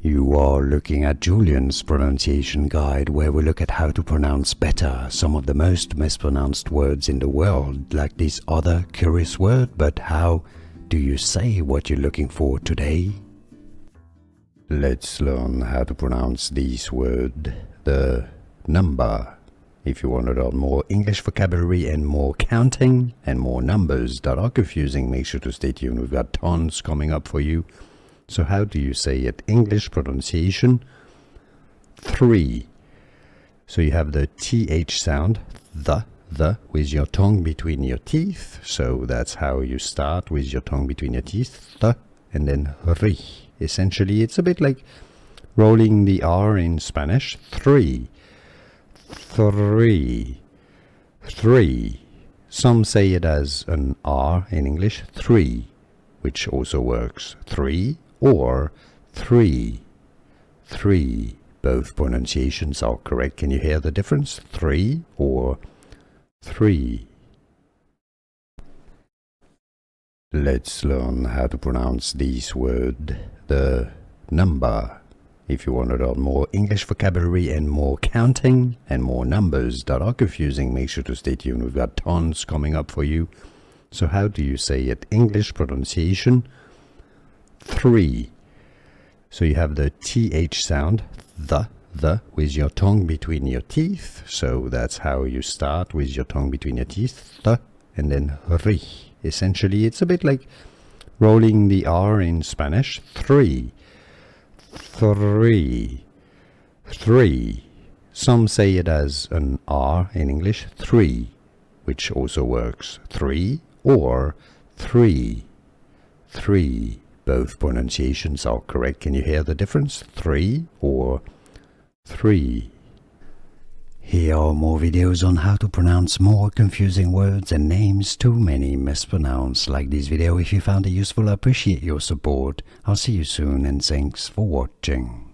You are looking at Julian's pronunciation guide, where we look at how to pronounce better some of the most mispronounced words in the world, like this other curious word. But how do you say what you're looking for today? Let's learn how to pronounce this word, the number. If you want to learn more English vocabulary and more counting and more numbers that are confusing, make sure to stay tuned. We've got tons coming up for you. So how do you say it? English pronunciation, 3. So you have the TH sound, the, with your tongue between your teeth. So that's how you start, with your tongue between your teeth, the, and then ri. Essentially, it's a bit like rolling the R in Spanish, 3. 3. Some say it as an R in English, 3, which also works, 3 or 3. Both pronunciations are correct. Can you hear the difference? 3 or 3. Let's learn how to pronounce this word, the number. If you want to learn more English vocabulary and more counting and more numbers that are confusing, make sure to stay tuned. We've got tons coming up for you. So how do you say it? English pronunciation, 3. So you have the TH sound, the, with your tongue between your teeth. So that's how you start, with your tongue between your teeth, the, and then ri. Essentially, it's a bit like rolling the R in Spanish, 3. Some say it as an R in English, 3, which also works, 3 or 3. Both pronunciations are correct. Can you hear the difference? 3 or 3. Here are more videos on how to pronounce more confusing words and names too many mispronounced. Like this video if you found it useful. I appreciate your support. I'll see you soon and thanks for watching.